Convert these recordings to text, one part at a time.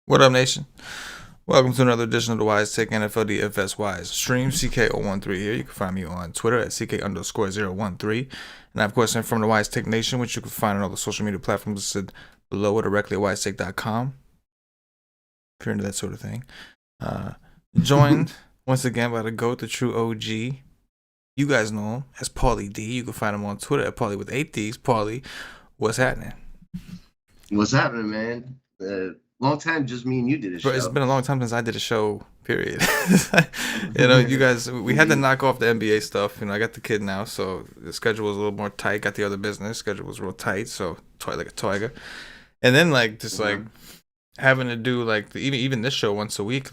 What up, nation? Welcome to another edition of the Wise Take NFL DFS Wise Stream. CK013 here. You can find me on Twitter at CK_013. And of course, I'm from the Wise Take Nation, which you can find on all the social media platforms listed below or directly at wisetake.com. If you're into that sort of thing. Joined once again by the GOAT, the true OG. You guys know him as Paulie D. You can find him on Twitter at Paulie with 8 Ds. Paulie, what's happening? What's happening, man? Long time, just me and you did a show. It's been a long time since I did a show, period. You guys, we had to knock off the NBA stuff. I got the kid now, so the schedule was a little more tight. Got the other business, schedule was real tight, so like a tiger. And then having to do even this show once a week.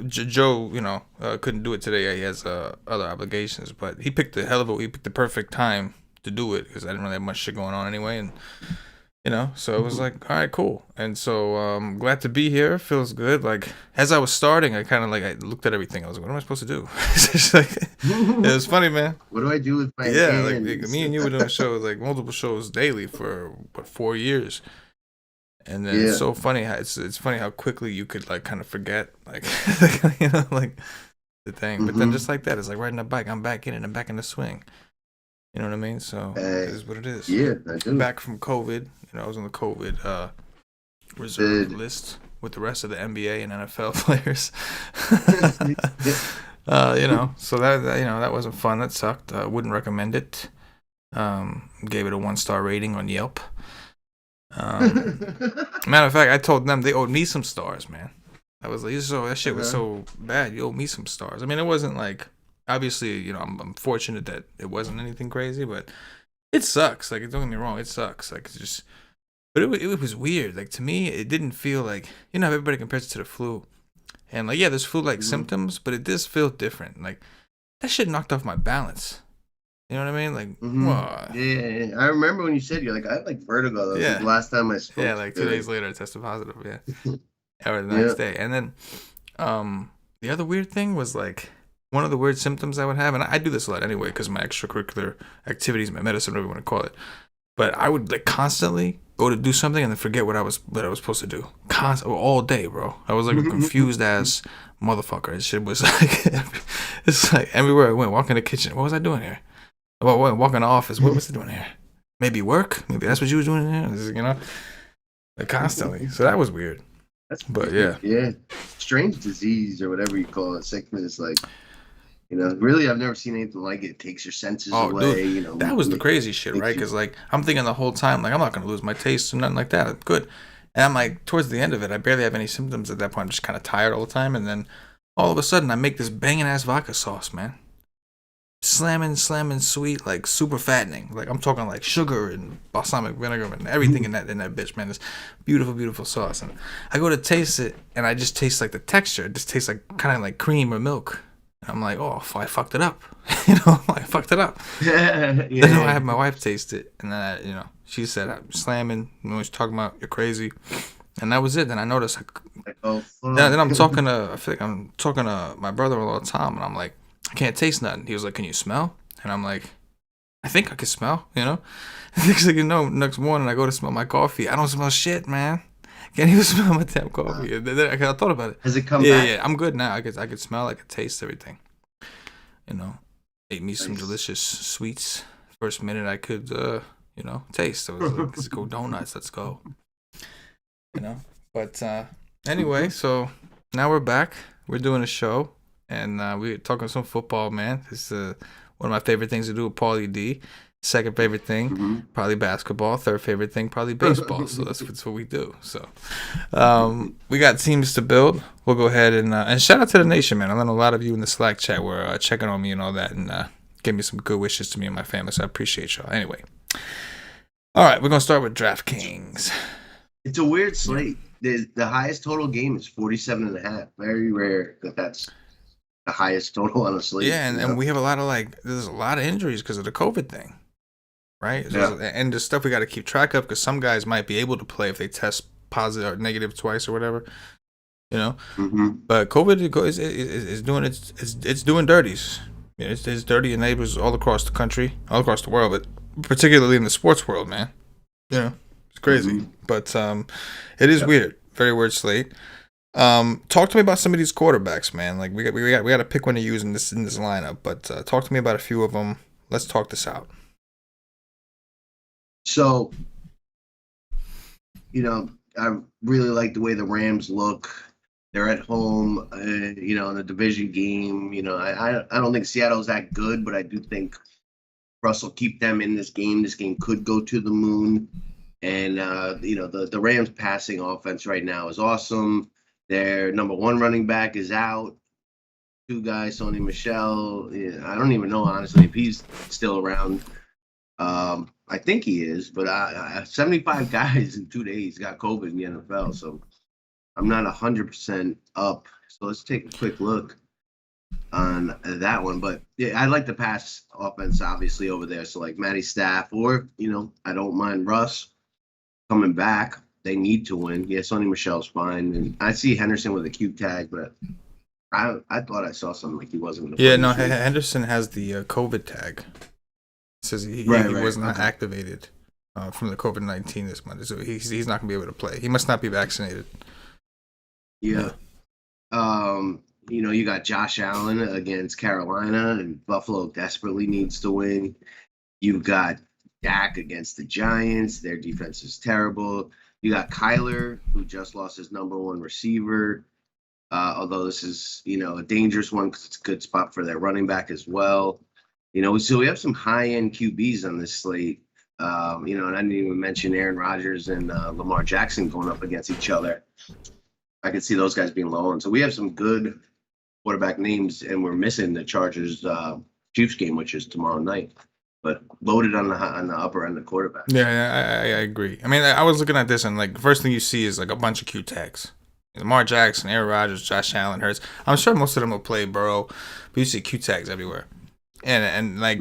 Joe, couldn't do it today. He has other obligations, but he picked he picked the perfect time to do it because I didn't really have much shit going on anyway, and. So it was like, all right, cool. And so glad to be here. Feels good. As I was starting, I kind of I looked at everything. I was like, what am I supposed to do? It was funny, man. What do I do with my hands? Me and you were doing shows, multiple shows daily for 4 years. And then it's so funny how it's funny how quickly you could kind of forget the thing. But then just like that, it's like riding a bike. I'm back in it. I'm back in the swing. You know what I mean? So it is what it is. Yeah, I do. Back from COVID. I was on the COVID reserve list with the rest of the NBA and NFL players. So that wasn't fun. That sucked. Wouldn't recommend it. Gave it a 1-star rating on Yelp. Matter of fact, I told them they owed me some stars, man. I was like, that shit was so bad. You owe me some stars. I mean, it wasn't obviously, I'm fortunate that it wasn't anything crazy, but it sucks. Don't get me wrong, it sucks. It's just, but it was weird. To me, it didn't feel how everybody compares it to the flu, and there's flu-like symptoms, but it does feel different. That shit knocked off my balance. You know what I mean? Yeah. I remember when you said I had vertigo. That was the last time I spoke. Yeah, 2 days later, I tested positive. Yeah, or the next day, and then the other weird thing was one of the weird symptoms I would have, and I do this a lot anyway because of my extracurricular activities, my medicine, whatever you want to call it. But I would constantly go to do something and then forget what I was supposed to do. All day, bro. I was a confused ass motherfucker. This shit was it's everywhere I went. Walk in the kitchen. What was I doing here? Walk in the office. What was I doing here? Maybe work. Maybe that's what you was doing in here. Constantly. So that was weird. But yeah, strange disease or whatever you call it, sickness. Really, I've never seen anything like it. It takes your senses away. Dude, that was the crazy shit, right? Because I'm thinking the whole time, I'm not gonna lose my taste or nothing like that. I'm good. And I'm towards the end of it, I barely have any symptoms at that point. I'm just kind of tired all the time. And then all of a sudden, I make this banging ass vodka sauce, man. Slamming sweet, super fattening. I'm talking sugar and balsamic vinegar and everything in that bitch, man. This beautiful, beautiful sauce. And I go to taste it, and I just taste the texture. It just tastes kind of like cream or milk. I'm like, oh, I fucked it up. I fucked it up. Then I had my wife taste it, and then she said, I'm slamming. She's talking about you're crazy, and that was it. Then I noticed. Then I'm talking to. I feel like I'm talking to my brother-in-law Tom, and I'm like, I can't taste nothing. He was like, can you smell? And I'm like, I think I can smell. Next thing you know, next morning I go to smell my coffee. I don't smell shit, man. Can't even smell my damn coffee. Then I thought about it. Has it come back? Yeah, I'm good now. I could smell, I could taste everything. Ate me some delicious sweets. First minute I could, taste. I was like, let's go donuts. Let's go. But anyway, so now we're back. We're doing a show, and we're talking some football, man. It's one of my favorite things to do with Paulie D. Second favorite thing, probably basketball. Third favorite thing, probably baseball. So that's what we do. So we got teams to build. We'll go ahead and shout out to the nation, man. I know a lot of you in the Slack chat were checking on me and all that, and gave me some good wishes to me and my family. So I appreciate y'all. Anyway, all right, we're gonna start with DraftKings. It's a weird slate. The highest total game is 47.5. Very rare that's the highest total on a slate. Yeah, and we have a lot of there's a lot of injuries because of the COVID thing. Right? Yeah. And the stuff we got to keep track of because some guys might be able to play if they test positive or negative twice or whatever, But COVID is doing it's doing dirties. It's dirty in neighbors all across the country, all across the world, but particularly in the sports world, man. It's crazy. But it is weird. Very weird slate. Talk to me about some of these quarterbacks, man. Like we got to pick one to use in this lineup. But talk to me about a few of them. Let's talk this out. So, I really like the way the Rams look. They're at home, in a division game. I don't think Seattle's that good, but I do think Russ will keep them in this game. This game could go to the moon. And, the Rams passing offense right now is awesome. Their number one running back is out. Two guys, Sony Michel. I don't even know, honestly, if he's still around. I think he is, but 75 guys in 2 days got COVID in the NFL, so I'm not 100% up. So let's take a quick look on that one. But yeah, I like the pass offense, obviously, over there. So like Matty Staff, or I don't mind Russ coming back. They need to win. Yeah, Sony Michel's fine, and I see Henderson with a Q tag, but I thought I saw something like he wasn't going to. Yeah, no, Henderson has the COVID tag. It says he was not activated from the COVID-19 this month, so he's not going to be able to play. He must not be vaccinated. Yeah. You got Josh Allen against Carolina, and Buffalo desperately needs to win. You've got Dak against the Giants. Their defense is terrible. You got Kyler, who just lost his number one receiver. Although this is, a dangerous one because it's a good spot for their running back as well. So we have some high-end QBs on this slate. And I didn't even mention Aaron Rodgers and Lamar Jackson going up against each other. I could see those guys being low. And so we have some good quarterback names, and we're missing the Chargers Chiefs game, which is tomorrow night. But loaded on the upper end of quarterback. Yeah, I agree. I mean, I was looking at this, and like the first thing you see is like a bunch of Q tags. Lamar Jackson, Aaron Rodgers, Josh Allen, Hurts. I'm sure most of them will play Burrow, but you see Q tags everywhere. And like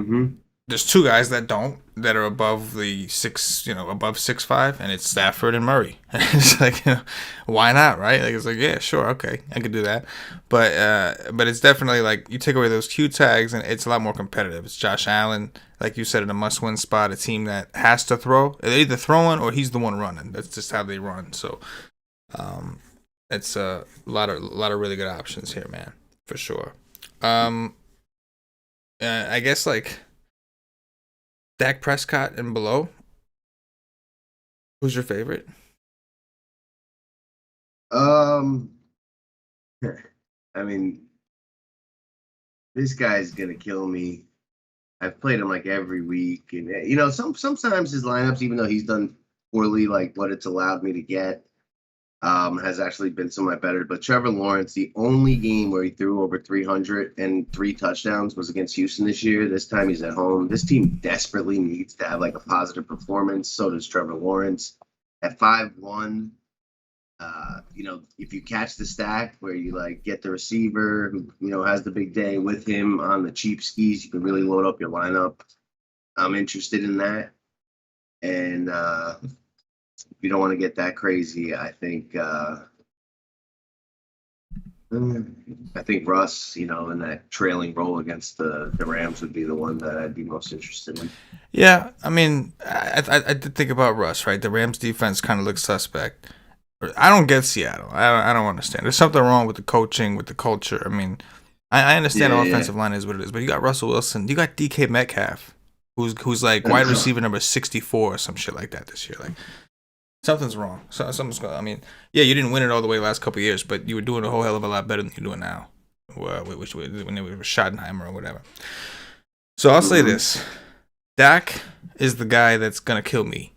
there's two guys that are above the above 6'5", and it's Stafford and Murray. It's like, why not, right? Like it's like, yeah, sure, okay, I could do that. But it's definitely like you take away those Q tags and it's a lot more competitive. It's Josh Allen, like you said, in a must-win spot, a team that has to throw. They're either throwing or he's the one running. That's just how they run. So, it's a lot of really good options here, man, for sure. I guess like Dak Prescott and below. Who's your favorite? I mean, this guy's gonna kill me. I've played him like every week, and sometimes his lineups, even though he's done poorly, like what it's allowed me to get, has actually been some of my better. But Trevor Lawrence, the only game where he threw over 303 touchdowns was against Houston this year. This time he's at home. This team desperately needs to have like a positive performance. So does Trevor Lawrence. At 5-1, if you catch the stack where you like get the receiver who has the big day with him on the cheap skis, you can really load up your lineup. I'm interested in that. And if you don't want to get that crazy, I think Russ, in that trailing role against the Rams would be the one that I'd be most interested in. Yeah, I mean, I did think about Russ, right? The Rams defense kind of looks suspect. I don't get Seattle. I don't understand. There's something wrong with the coaching, with the culture. I mean, I understand the offensive line is what it is, but you got Russell Wilson, you got DK Metcalf, who's like wide receiver number 64 or some shit like that this year. Like, something's wrong. Something's going. I mean, yeah, you didn't win it all the way the last couple of years, but you were doing a whole hell of a lot better than you're doing now. When it was Schottenheimer or whatever. So I'll say this: Dak is the guy that's gonna kill me.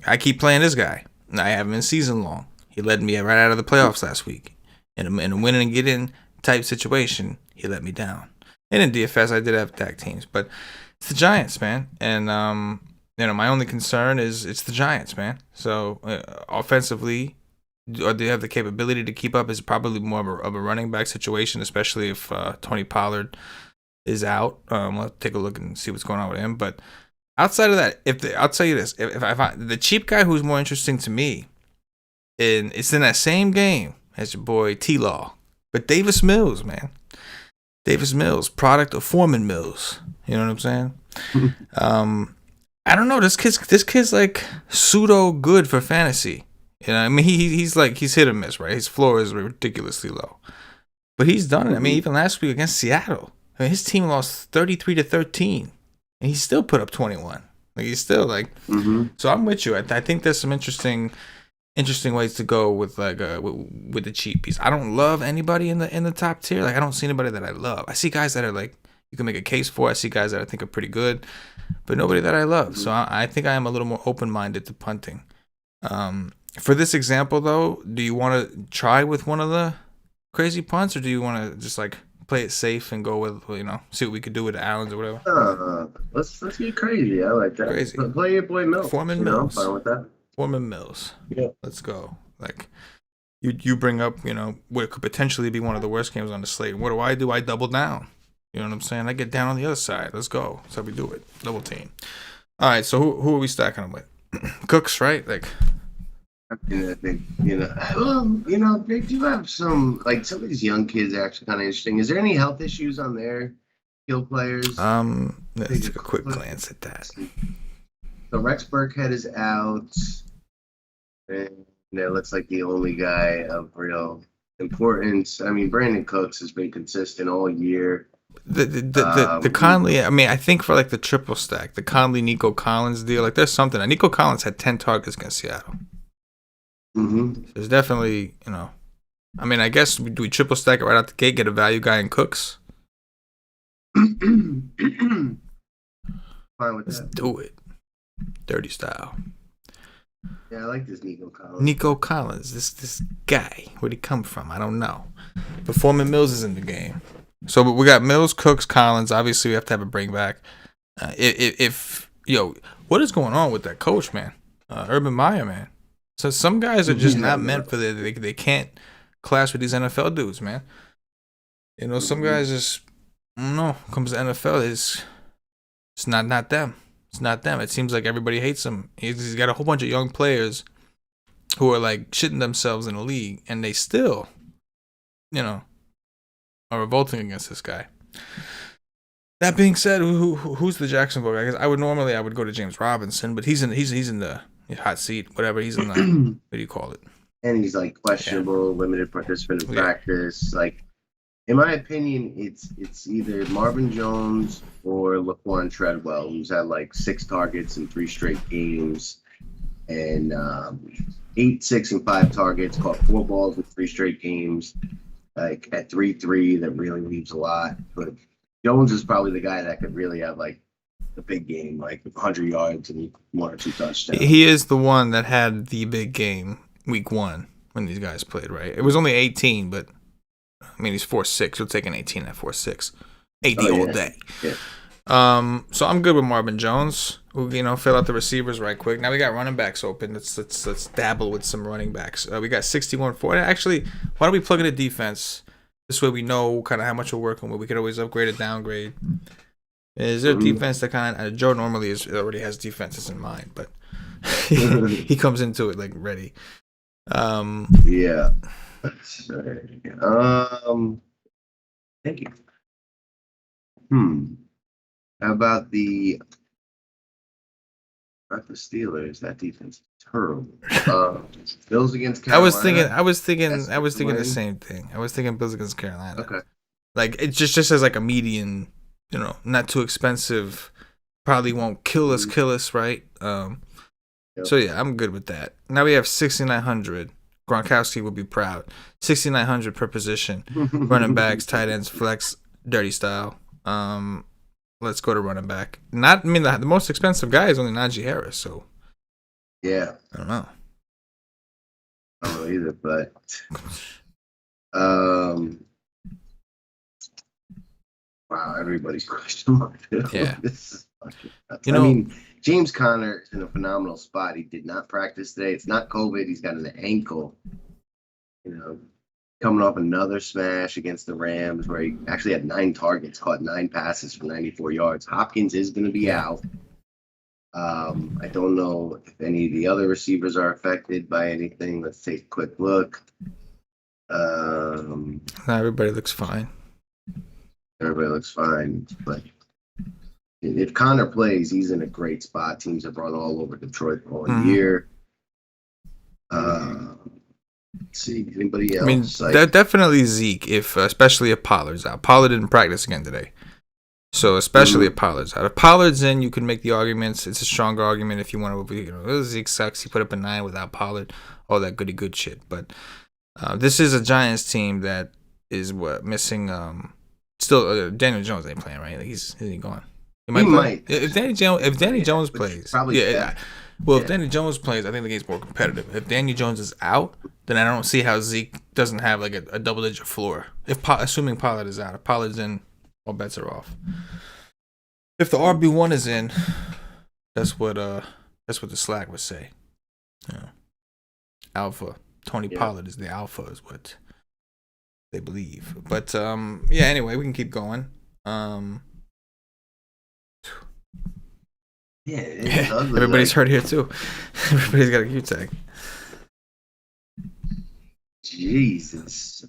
I keep playing this guy. I haven't been season long. He led me right out of the playoffs last week. In a win and get in type situation, he let me down. And in DFS, I did have Dak teams, but it's the Giants, man. And my only concern is it's the Giants, man. So offensively, do they have the capability to keep up? Is probably more of a running back situation, especially if Tony Pollard is out. We'll take a look and see what's going on with him. But outside of that, I'll tell you this: if the cheap guy who's more interesting to me, it's in that same game as your boy T-Law, but Davis Mills, man. Davis Mills, product of Foreman Mills. You know what I'm saying? I don't know. This kid's like pseudo good for fantasy. You know, I mean, he's hit or miss, right? His floor is ridiculously low, but he's done it. I mean, even last week against Seattle, I mean, his team lost 33-13, and he still put up 21. Like he's still like. So I'm with you. I think there's some interesting ways to go with like with the cheapies. I don't love anybody in the top tier. Like I don't see anybody that I love. I see guys that are like you can make a case for. I see guys that I think are pretty good, but nobody that I love. So I think I am a little more open minded to punting. For this example though, do you want to try with one of the crazy punts, or do you want to just like play it safe and go with see what we could do with the Allens or whatever? Let's get crazy. I like that. Crazy. Play your boy Mills. Foreman Mills. I'm fine with that. Foreman Mills. Yeah. Let's go. Like you bring up, what could potentially be one of the worst games on the slate. What do? I double down. You know what I'm saying? I get down on the other side. Let's go. That's how we do it. Double team. All right. So who are we stacking them with? Cooks, right? Like. They do have some of these young kids are actually kind of interesting. Is there any health issues on their skill players? Let's take a quick glance at that. So Rex Burkhead is out, and it looks like the only guy of real importance. I mean, Brandon Cooks has been consistent all year. The Conley, I mean, I think for like the triple stack, the Conley Nico Collins deal, like there's something. Nico Collins had 10 targets against Seattle. There's definitely, I mean, I guess do we triple stack it right out the gate, get a value guy in Cooks? Fine with Let's that. do it. Dirty style. Yeah, I like this Nico Collins. Nico Collins, this guy, where'd he come from? I don't know. But Foreman Mills is in the game. So we got Mills, Cooks, Collins. Obviously, we have to have a bring back. What is going on with that coach, man? Urban Meyer, man. So some guys are just not meant for they can't clash with these NFL dudes, man. Some guys just, I don't know, comes to NFL, it's not them. It's not them. It seems like everybody hates him. He's got a whole bunch of young players who are like shitting themselves in the league, and they still, are revolting against this guy. That being said, who's the Jacksonville guy? I would go to James Robinson, but he's in the hot seat, whatever. He's in the what do you call it? And he's like questionable, limited participant in practice. Like, in my opinion, it's either Marvin Jones or Laquan Treadwell, who's had like 6 targets in 3 straight games, and 8, 6, and 5 targets, caught 4 balls in 3 straight games. Like at 3-3, that really leaves a lot. But Jones is probably the guy that could really have like a big game, like 100 yards and 1 or 2 touchdowns. He is the one that had the big game week 1 when these guys played, right? It was only 18, but I mean he's 4'6". You'll take an 18 at 4'6". 80 all day. Yeah. So I'm good with Marvin Jones. Who fill out the receivers right quick. Now we got running backs open. Let's dabble with some running backs. We got 61-4. Actually, why don't we plug in a defense? This way we know kind of how much we're working with. We could always upgrade or downgrade. Is there a defense that kind of Joe normally already has defenses in mind, but he comes into it like ready. Yeah. Thank you. How about the Steelers? That defense is terrible. Bills against Carolina. I was thinking the same thing. I was thinking Bills against Carolina. Okay. Like it just as like a median, not too expensive. Probably won't kill us, right? So yeah, I'm good with that. Now we have 6,900. Gronkowski would be proud. 6,900 per position. Running backs, tight ends, flex, dirty style. Let's go to running back. The most expensive guy is only Najee Harris, so yeah. I don't know. I don't know either, but wow, everybody's question mark. Yeah. I mean, James Conner is in a phenomenal spot. He did not practice today. It's not COVID. He's got an ankle. Coming off another smash against the Rams where he actually had 9 targets, caught 9 passes for 94 yards. Hopkins is going to be out. I don't know if any of the other receivers are affected by anything. Let's take a quick look. Everybody looks fine. Everybody looks fine. But if Connor plays, he's in a great spot. Teams have run all over Detroit all year. Let's see, anybody I mean, else? Like, definitely Zeke, if especially if Pollard's out. Pollard didn't practice again today. So especially if Pollard's out. If Pollard's in, you can make the arguments. It's a stronger argument if you want to, Zeke sucks. He put up a 9 without Pollard. All that goody good shit. But this is a Giants team that is missing. Still, Daniel Jones ain't playing, right? Like he's gone. He might. If Danny Jones plays, probably if Danny Jones plays, I think the game's more competitive. If Daniel Jones is out, then I don't see how Zeke doesn't have like a double-digit floor. Assuming Pollard is out, if Pollard's in, all bets are off. If the RB1 is in, that's what the Slack would say. Yeah. Alpha. Tony Pollard is the alpha, is what they believe. But anyway, we can keep going. Everybody's hurt here too. Everybody's got a Q tag. Jesus.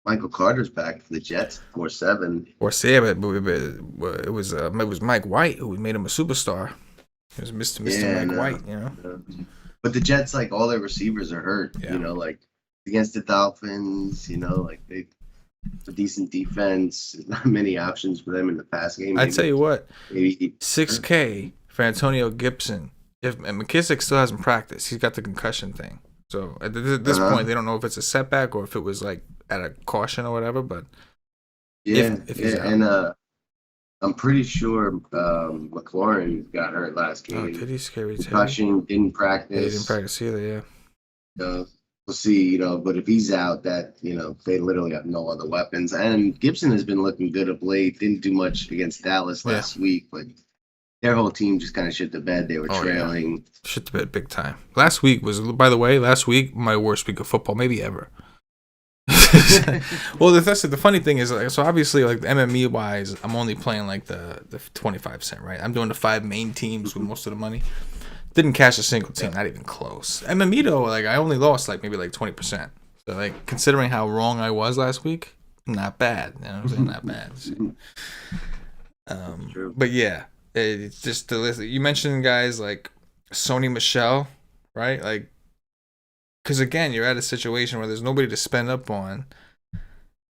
Michael Carter's back for the Jets, 4-7. But it was Mike White who made him a superstar. It was Mr. Mike White, you know. But the Jets, like, all their receivers are hurt. You know, like against the Dolphins. You know, like they a decent defense. Not many options for them in the pass game. I tell you what, maybe $6K for Antonio Gibson. And McKissick still hasn't practiced. He's got the concussion thing. So at this point, they don't know if it's a setback or if it was like at a caution or whatever. But if he's out. And I'm pretty sure McLaurin got hurt last game. Oh, did he? Scary too. Concussion, didn't practice. He didn't practice either. Yeah. We'll see. You know, but if he's out, that they literally have no other weapons. And Gibson has been looking good of late. Didn't do much against Dallas last week, but their whole team just kind of shit the bed. They were trailing. Yeah. Shit the bed big time. Last week, my worst week of football, maybe ever. Well, the funny thing is, like, so obviously, like, MME wise, I'm only playing like the 25%, right? I'm doing the 5 main teams with most of the money. Didn't cash a single team, not even close. MME though, like, I only lost like maybe like 20%. So, like, considering how wrong I was last week, not bad. You know what I'm saying? Not bad. But yeah. It's just the list. You mentioned guys like Sony Michel, right? Like, because again, you're at a situation where there's nobody to spend up on,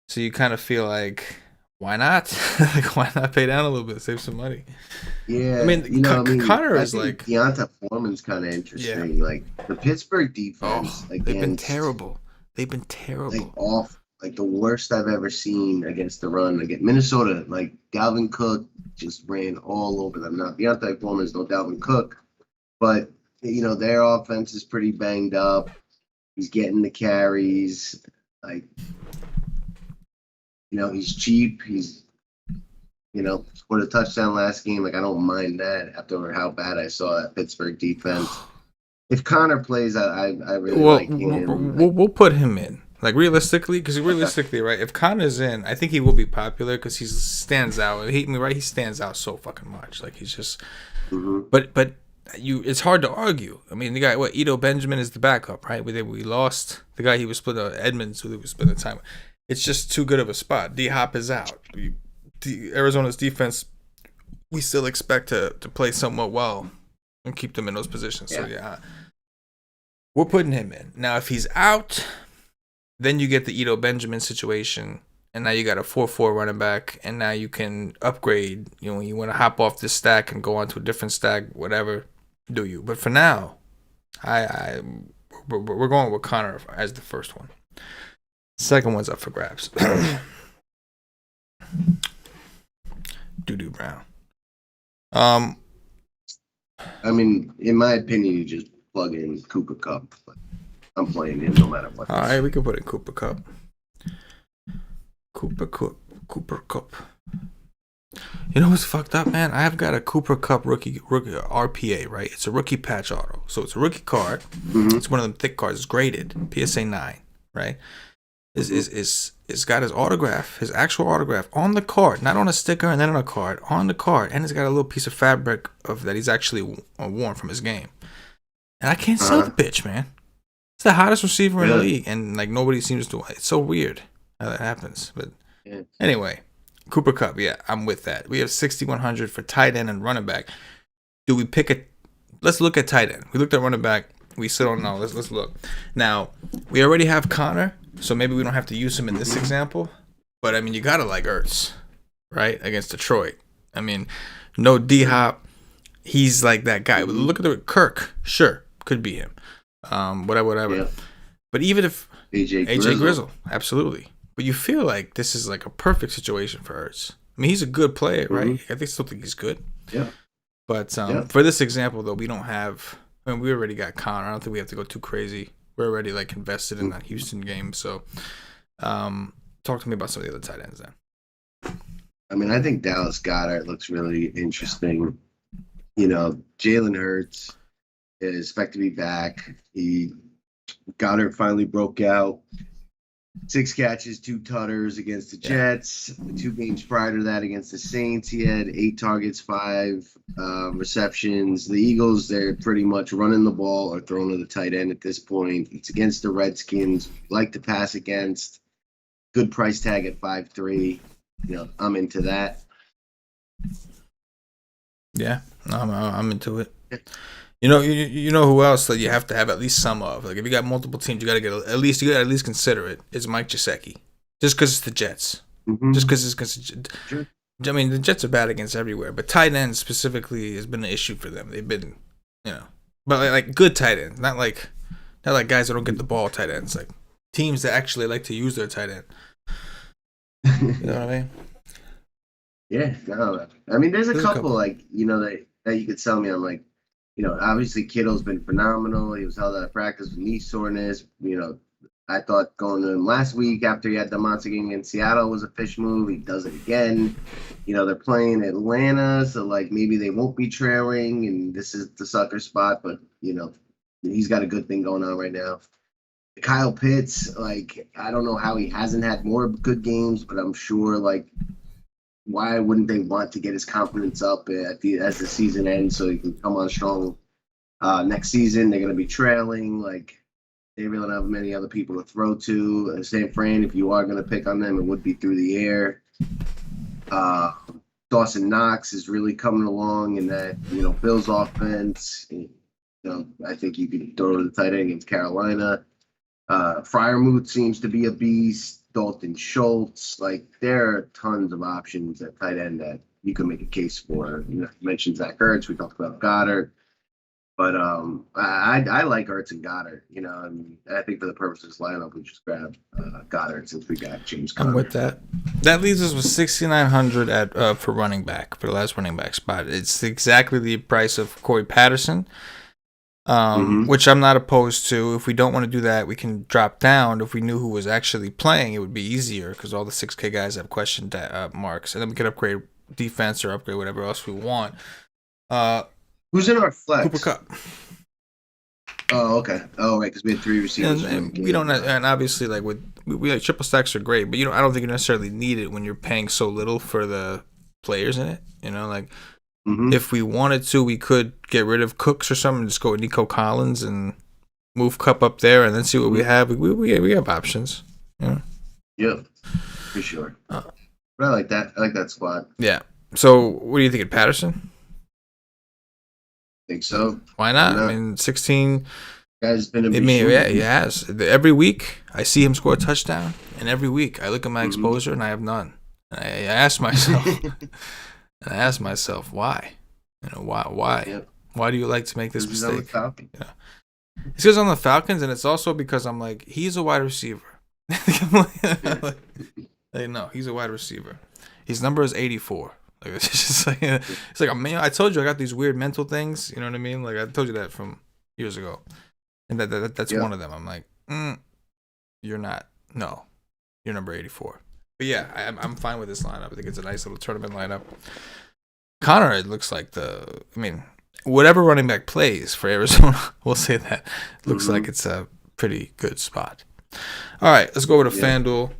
so you kind of feel like, why not? Like, why not pay down a little bit, save some money? Yeah, I mean, Connor is like Deonta Foreman's kind of interesting. Yeah. Like the Pittsburgh defense, they've been terrible. Like off. Like the worst I've ever seen against the run. Against Minnesota, like Dalvin Cook just ran all over them. Now, Deontay Foreman is no Dalvin Cook, but their offense is pretty banged up. He's getting the carries. Like, he's cheap. He's, scored a touchdown last game. Like, I don't mind that after how bad I saw that Pittsburgh defense. If Connor plays, I really like him. We'll put him in. Like, realistically, right, if Connor's in, I think he will be popular because he stands out. He stands out so fucking much. Like, he's just... But it's hard to argue. I mean, the guy, Ito Benjamin is the backup, right? We lost the guy he was split Edmonds, who he was spending time with. It's just too good of a spot. D-Hop is out. Arizona's defense, we still expect to play somewhat well and keep them in those positions. So, yeah. We're putting him in. Now, if he's out... Then you get the Ito Benjamin situation, and now you got a 4-4 running back, and now you can upgrade. When you want to hop off this stack and go on to a different stack, whatever, do you? But for now, we're going with Connor as the first one. Second one's up for grabs. Doo-doo Brown. I mean, in my opinion, you just plug in Cooper Kupp. I'm playing him no matter what. All right, we can put in Cooper Kupp. Cooper Kupp. You know what's fucked up, man? I've got a Cooper Kupp rookie RPA, right? It's a rookie patch auto. So it's a rookie card. It's one of them thick cards. It's graded. PSA 9, right? It's got his autograph, his actual autograph on the card, not on a sticker and then on a card, on the card. And it's got a little piece of fabric that he's actually worn from his game. And I can't sell the bitch, man. It's the hottest receiver in the league, and like nobody seems to. It's so weird how that happens. But anyway, Cooper Kupp, yeah, I'm with that. We have 6,100 for tight end and running back. do we pick a? Let's look at tight end. We looked at running back. We still don't know. Let's look. Now we already have Connor, so maybe we don't have to use him in this example. But I mean, you gotta like Ertz, right, against Detroit. I mean, no D Hop. He's like that guy. Look at the Kirk. Sure, could be him. Whatever. Yeah. But even if AJ Grizzle, absolutely. But you feel like this is like a perfect situation for Ertz. I mean, he's a good player, right? I still think he's good. Yeah. But for this example, though, we don't have. I mean, we already got Connor. I don't think we have to go too crazy. We're already like invested in that Houston game. So, talk to me about some of the other tight ends then. I mean, I think Dallas Goedert looks really interesting. You know, Jalen Hurts is expected to be back. Goddard finally broke out. 6 catches, 2 tutters against the Jets. 2 games prior to that against the Saints, he had 8 targets, 5 receptions. The Eagles, they're pretty much running the ball or throwing to the tight end at this point. It's against the Redskins. Like to pass against. Good price tag at 5.3. You know, I'm into that. Yeah, I'm into it. You know who else that you have to have at least some of. Like if you got multiple teams, you got to get at least consider it. Is Mike Gesicki, just because it's the Jets, just because sure. I mean the Jets are bad against everywhere, but tight ends specifically has been an issue for them. They've been, but like good tight ends, not like guys that don't get the ball tight ends, like teams that actually like to use their tight end. You know what I mean? Yeah, no, I mean there's a couple like that you could tell me. I'm like. Obviously Kittle's been phenomenal. He was held out of practice with knee soreness. I thought going to him last week after he had the monster game in Seattle was a fish move. He does it again. They're playing Atlanta, so like maybe they won't be trailing, and this is the sucker spot. But he's got a good thing going on right now. Kyle Pitts, like I don't know how he hasn't had more good games, but I'm sure like. Why wouldn't they want to get his confidence up as the season ends so he can come on strong next season? They're going to be trailing. Like, they really don't have many other people to throw to. San Fran, if you are going to pick on them, it would be through the air. Dawson Knox is really coming along in that, Bills offense. I think you could throw to the tight end against Carolina. Freiermuth seems to be a beast. Dalton Schultz, like there are tons of options at tight end that you can make a case for. You mentioned Zach Ertz. We talked about Goddard, but I like Ertz and Goddard. I think for the purposes of this lineup, we just grab Goddard since we got James Conner. I'm with that. That leaves us with 6,900 at for running back for the last running back spot. It's exactly the price of Corey Patterson. Which I'm not opposed to. If we don't want to do that, we can drop down. If we knew who was actually playing, it would be easier because all the 6K guys have question marks, and then we could upgrade defense or upgrade whatever else we want. Who's in our flex? Cooper Kupp. Oh, okay. Oh, right, because we had 3 receivers. And we don't, and obviously, like we like triple stacks are great, but I don't think you necessarily need it when you're paying so little for the players in it. If we wanted to, we could get rid of Cooks or something and just go with Nico Collins and move Kupp up there and then see what we have. We have options. Yeah. Yep, for sure. But I like that. I like that squad. Yeah. So, what do you think of Patterson? I think so. Why not? I mean, 16. Guy's been yeah, he has. Every week, I see him score a touchdown, and every week, I look at my exposure and I have none. And I ask myself... And I ask myself, why? Why? Yep. Why do you like to make this mistake? It's because on the Falcons, and it's also because I'm like, he's a wide receiver. No, he's a wide receiver. His number is 84. Like it's just like it's like I told you I got these weird mental things. You know what I mean? Like I told you that from years ago, and that's one of them. I'm like, you're not. No, you're number 84. But yeah, I'm fine with this lineup. I think it's a nice little tournament lineup. Connor, it looks like whatever running back plays for Arizona, we'll say that. Looks like it's a pretty good spot. All right, let's go over to FanDuel.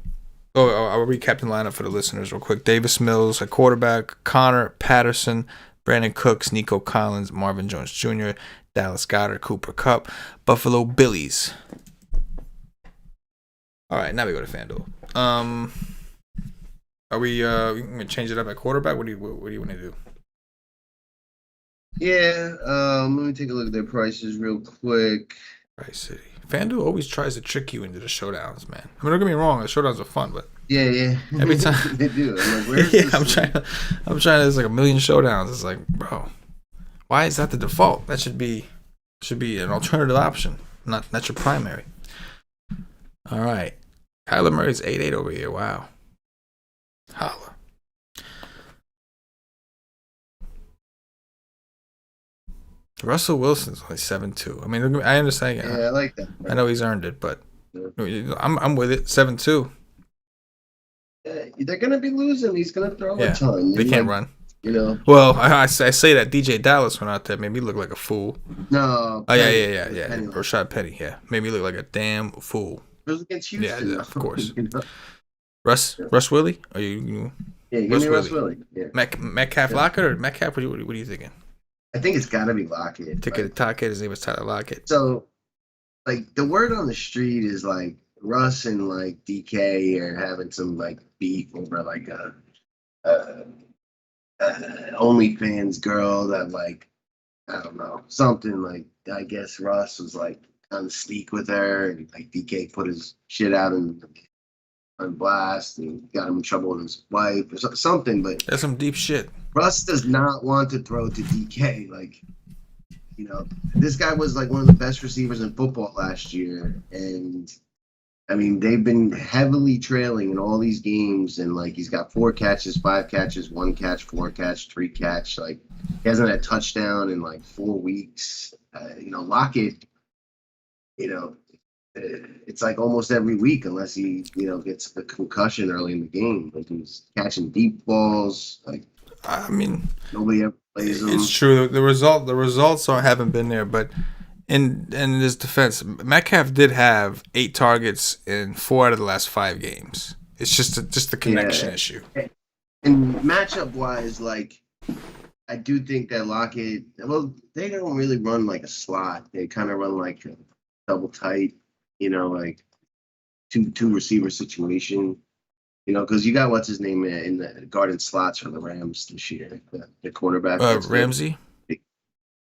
I'll recap the lineup for the listeners real quick. Davis Mills, a quarterback. Connor, Patterson, Brandon Cooks, Nico Collins, Marvin Jones Jr., Dallas Goedert, Cooper Kupp, Buffalo Billies. All right, now we go to FanDuel. Are we going to change it up at quarterback? What do you want to do? Yeah. Let me take a look at their prices real quick. Rice City. FanDuel always tries to trick you into the showdowns, man. I mean, don't get me wrong, the showdowns are fun, but Yeah. every time They do. I'm like, where's yeah, this? I'm trying. There's like a million showdowns. It's like, bro, why is that the default? That should be an alternative option, not your primary. All right, Kyler Murray's 8-8 over here. Wow, holla. Russell Wilson's only 7-2. I mean, I understand. Yeah, I like that. I know he's earned it, but Yeah. I'm with it. 7-2. They're gonna be losing. He's gonna throw a Yeah, ton. they can't run. You know. Well, I say that DJ Dallas went out there, made me look like a fool. No. Oh yeah. Penny. Rashad Penny, yeah, made me look like a damn fool. It was against Houston. Yeah, of course. You know? Russ Willie? Are you Yeah, give me Russ Willie. Yeah. Metcalf Lockett or Metcalf? What are you thinking? I think it's got to be Lockett. Lockett. His name was Tyler Lockett. So, like, the word on the street is like Russ and like DK are having some like beef over like a OnlyFans girl that like I don't know something like I guess Russ was like on the sneak with her and like DK put his shit out on blast and got him in trouble with his wife or something. But That's some deep shit. Russ does not want to throw to DK. Like, you know, this guy was like one of the best receivers in football last year. And I mean, they've been heavily trailing in all these games. And like, he's got 4 catches, 5 catches, 1 catch, 4 catch, 3 catch. Like, he hasn't had a touchdown in like 4 weeks. You know, Lockett, you know, it's like almost every week unless he, you know, gets a concussion early in the game. Like, he's catching deep balls. Like, I mean, nobody ever plays him. it's true. The results haven't been there, but in his defense, Metcalf did have 8 targets in 4 out of the last 5 games. It's just a connection issue. And matchup wise, like I do think that Lockett, well, they don't really run like a slot. They kind of run like a double tight, you know, like two receiver situation. You know, because you got what's his name in the guarding slots for the Rams this year, the quarterback. Ramsey.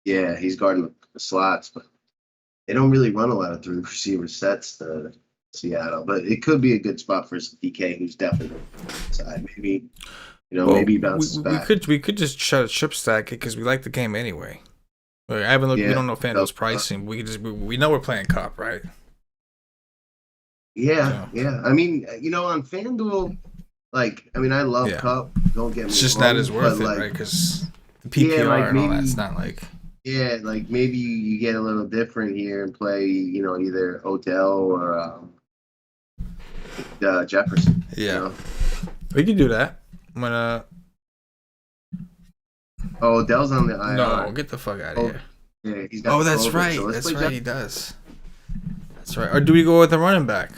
Yeah, he's guarding the slots, but they don't really run a lot of 3 receiver sets to Seattle. But it could be a good spot for DK, who's definitely side. Maybe, you know, maybe bounces back. We could just try to chip stack it because we like the game anyway. Like, I haven't looked. We don't know FanDuel's pricing. We know we're playing Cup, right? Yeah. I mean, you know, on FanDuel, like, I mean, I love Cup. Don't get me wrong. It's just not as worth it, right? Because the PPR and all that's not like. Yeah, like maybe you get a little different here and play, you know, either Odell or Jefferson. Yeah, you know? We could do that. When Odell's on the IR. No, get the fuck out of here. Yeah, he's got that's COVID, right. So that's right. He does. That's right. Or do we go with the running back?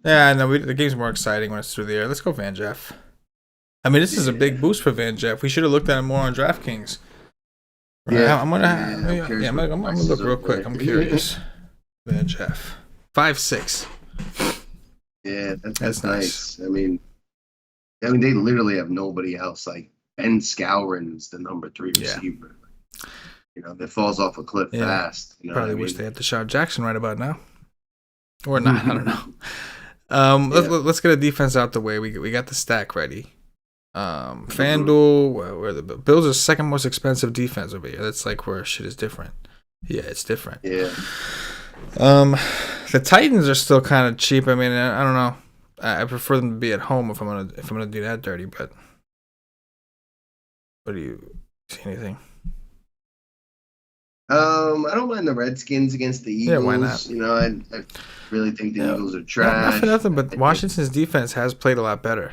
Yeah, no. The game's more exciting when it's through the air. Let's go Van Jeff. I mean, this is a big boost for Van Jeff. We should have looked at him more on DraftKings. Right? Yeah, I'm gonna look real quick. I'm curious. Van Jeff, 5'6". Yeah, that's nice. I mean, they literally have nobody else. Like Ben Skowron's the number 3 receiver. You know, that falls off a cliff fast. You know Probably wish they had Deshaun Jackson right about now, or not. I don't know. Let's get a defense out the way. We got the stack ready. FanDuel, where the Bills are second most expensive defense over here. That's like where shit is different. Yeah, it's different. Yeah. The Titans are still kind of cheap. I mean, I don't know. I prefer them to be at home if I'm gonna do that dirty. But what do you see? Anything? I don't mind the Redskins against the Eagles. Yeah, why not? You know, I really think the Eagles are trash. Not for nothing, but Washington's defense has played a lot better.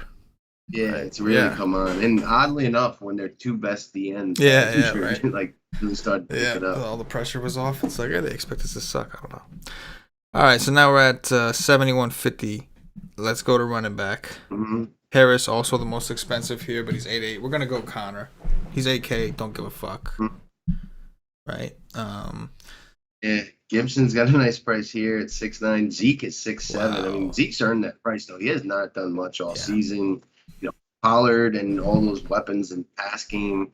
Yeah, it's really come on. And oddly enough, when their 2 best DNs, right. like really started to pick it up. All the pressure was off. It's like, they expect us to suck. I don't know. All right, so now we're at 71.50. Let's go to running back. Mm-hmm. Harris, also the most expensive here, but he's 8.8. We're gonna go Connor. He's 8K. Don't give a fuck. Mm-hmm. Right. Yeah, Gibson's got a nice price here at 6'9". Zeke is 6'7". Wow. I mean, Zeke's earned that price though. He has not done much all season. You know, Pollard and all those weapons and pass game.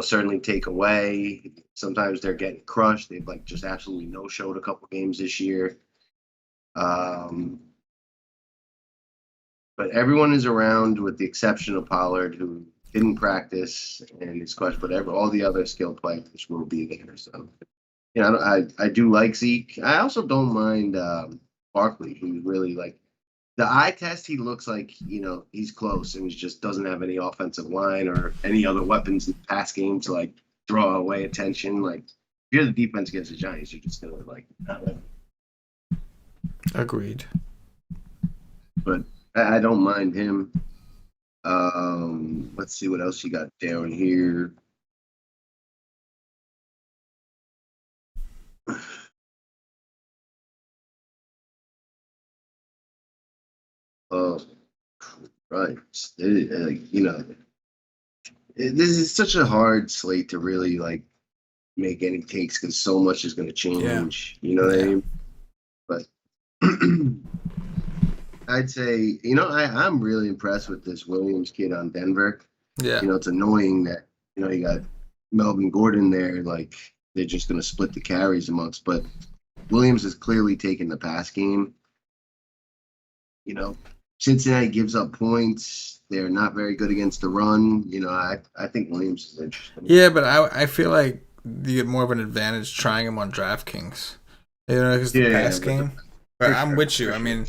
certainly take away. Sometimes they're getting crushed. They've like just absolutely no showed a couple games this year. Um, but everyone is around with the exception of Pollard, who didn't practice and is crushed. But all the other skilled players will be there. So I do like Zeke. I also don't mind Barkley, who really like the eye test. He looks like he's close, and he just doesn't have any offensive line or any other weapons in the pass game to like draw away attention. Like if you're the defense against the Giants, you're just gonna like not let. Agreed. But I don't mind him. Let's see what else you got down here. Oh, right. This is such a hard slate to really like make any takes because so much is going to change. Yeah. You know what I mean? But I'd say, I'm really impressed with this Williams kid on Denver. Yeah. It's annoying that, you got Melvin Gordon there. Like, they're just going to split the carries amongst. But Williams is clearly taking the pass game. Cincinnati gives up points. They're not very good against the run. I think Williams is interesting. Yeah, but I feel like you get more of an advantage trying him on DraftKings. Because the pass game. But I'm with you. I mean,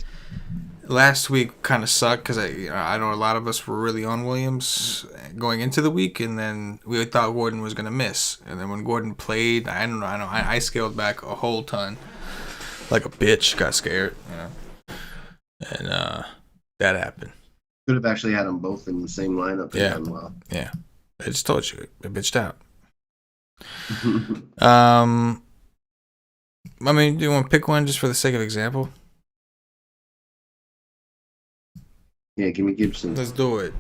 last week kind of sucked because I know a lot of us were really on Williams going into the week, and then we thought Gordon was going to miss. And then when Gordon played, I scaled back a whole ton. Like a bitch, got scared, And that happened. Could have actually had them both in the same lineup. Yeah. Well. Yeah. I just told you. I bitched out. I mean, do you want to pick one just for the sake of example? Yeah, give me Gibson. Let's do it.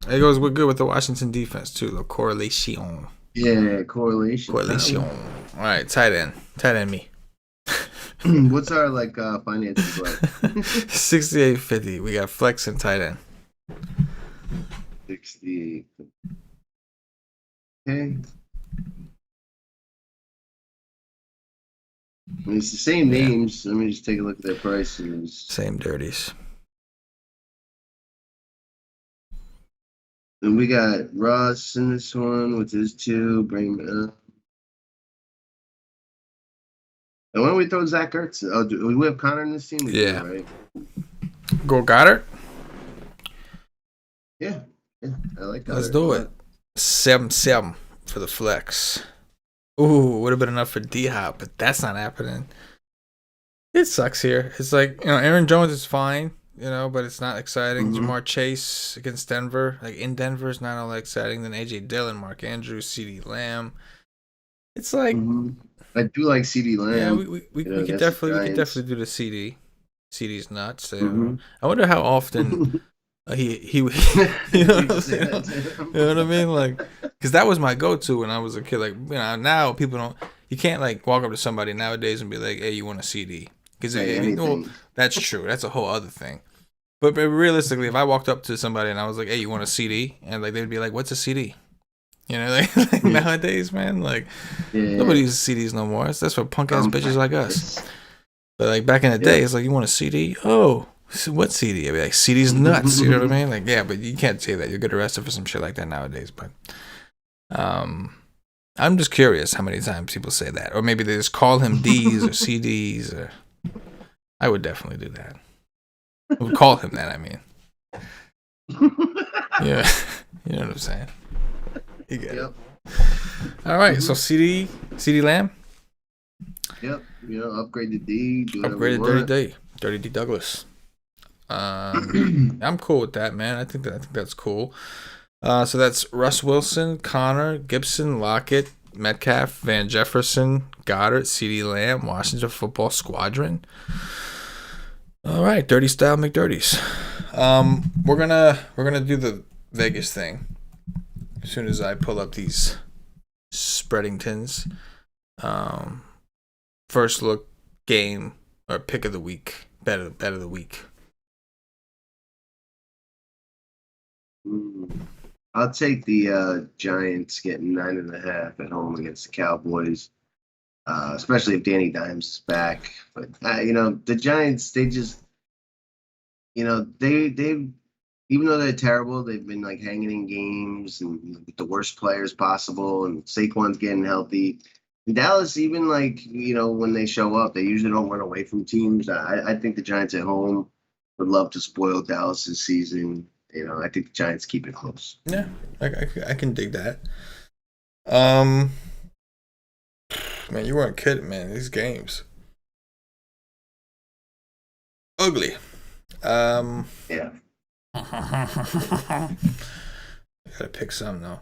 It goes good with the Washington defense, too. The correlation. Yeah, correlation. All right, tight end. Tight end me. What's our finances like? 68.50. We got flex and tight end. 68. Okay. I mean, it's the same names. Let me just take a look at their prices. Same dirties. And we got Ross in this one with his 2. Bring him up. And why don't we throw Zach Ertz? Oh, do we have Connor in this team? We Yeah. do, right? Go Goddard? Yeah, I like Goddard. Let's do it. 7-7 for the flex. Ooh, would have been enough for D-Hop, but that's not happening. It sucks here. It's like, Aaron Jones is fine, but it's not exciting. Mm-hmm. Jamar Chase against Denver, in Denver, is not all that exciting. Then A.J. Dillon, Mark Andrews, CeeDee Lamb. It's like... Mm-hmm. I do like CeeDee Lamb. Yeah, we could definitely do the CD. CD's nuts. Mm-hmm. I wonder how often he you know what I'm saying? You know what I mean? Because that was my go-to when I was a kid. Now people don't. You can't walk up to somebody nowadays and be like, "Hey, you want a CD?" Because that's true. That's a whole other thing. But realistically, if I walked up to somebody and I was like, "Hey, you want a CD?" and they'd be like, "What's a CD?" Nowadays, man, nobody uses CDs no more. That's for punk ass bitches like us. But back in the day, it's you want a CD? Oh, what CD? I'd be like, CD's nuts. You know what I mean? Yeah, but you can't say that. You'll get arrested for some shit like that nowadays. But I'm just curious how many times people say that, or maybe they just call him D's or CDs. Or I would definitely do that. I would call him that. I mean, yeah, you know what I'm saying. You get it. All right, so CD Lamb. Yep. Upgrade the D. Upgrade the Dirty D Douglas. I'm cool with that, man. I think that's cool. So that's Russ Wilson, Connor, Gibson, Lockett, Metcalf, Van Jefferson, Goddard, CeeDee Lamb, Washington Football Squadron. All right, Dirty Style McDirties. We're gonna do the Vegas thing as soon as I pull up these spreadingtons. First look game or pick of the week, bet of the week. I'll take the Giants getting 9.5 at home against the Cowboys, especially if Danny Dimes is back. But the Giants, they just, they even though they're terrible, they've been like hanging in games and with the worst players possible, and Saquon's getting healthy. In Dallas, even like when they show up, they usually don't run away from teams. I think the Giants at home would love to spoil Dallas's season. I think the Giants keep it close. Yeah, I can dig that. Man, you weren't kidding, man. These games ugly. Yeah. I gotta pick some though.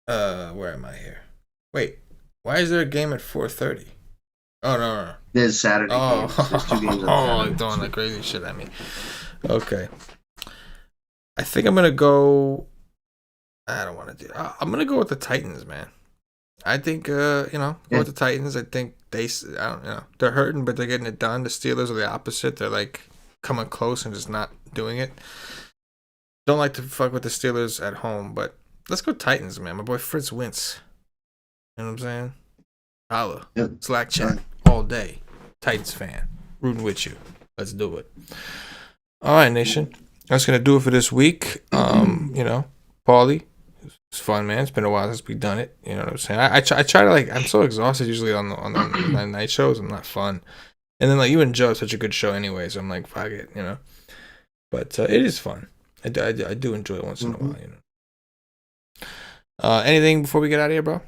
Where am I here? Wait, why is there a game at 4:30? Oh no. There's Saturday games. There's 2 games on Saturday. Doing like crazy shit at me. Okay. I think I'm gonna go. I don't want to do. I'm gonna go with the Titans, man. I think go with the Titans. I think they're hurting, but they're getting it done. The Steelers are the opposite. They're like coming close and just not doing it. Don't like to fuck with the Steelers at home, but let's go Titans, man. My boy Fritz Wentz. You know what I'm saying? Holla. Yep. Slack chat all day. Titans fan. Rooting with you. Let's do it. All right, nation. That's going to do it for this week. Paulie, it's fun, man. It's been a while since we've done it. You know what I'm saying? I try to, I'm so exhausted usually on the night shows. I'm not fun. And then, you and Joe have such a good show anyway, so I'm like, fuck it, But it is fun. I do enjoy it once in a while, Anything before we get out of here, bro?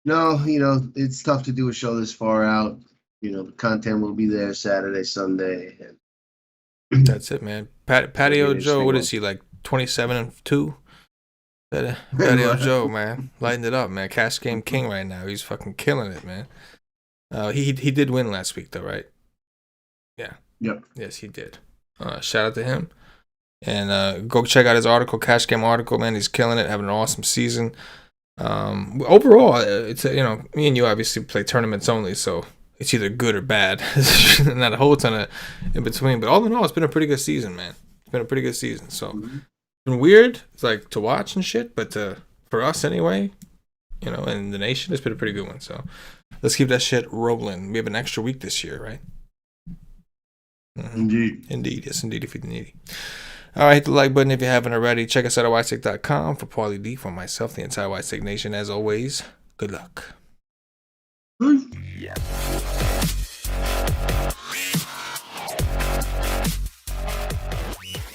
No, it's tough to do a show this far out. The content will be there Saturday, Sunday. That's it, man. Patio Joe, what is he, like 27-2? Patio Joe, man. Lighting it up, man. Cash Game King right now. He's fucking killing it, man. He did win last week, though, right? Yeah. Yep. Yes, he did. Shout out to him. And go check out his article, Cash Game article, man. He's killing it, having an awesome season. Overall, it's me and you obviously play tournaments only, so it's either good or bad. Not a whole ton of in between, but all in all, it's been a pretty good season, man. It's been a pretty good season. So it's been weird, it's like to watch and shit, but for us anyway, and the nation, it's been a pretty good one. So let's keep that shit rolling. We have an extra week this year, right? Mm-hmm. Indeed, yes, indeed, if you're needy. All right, hit the like button if you haven't already. Check us out at whitestick.com for Paulie D, for myself, the entire White Stick Nation. As always, good luck. Yeah.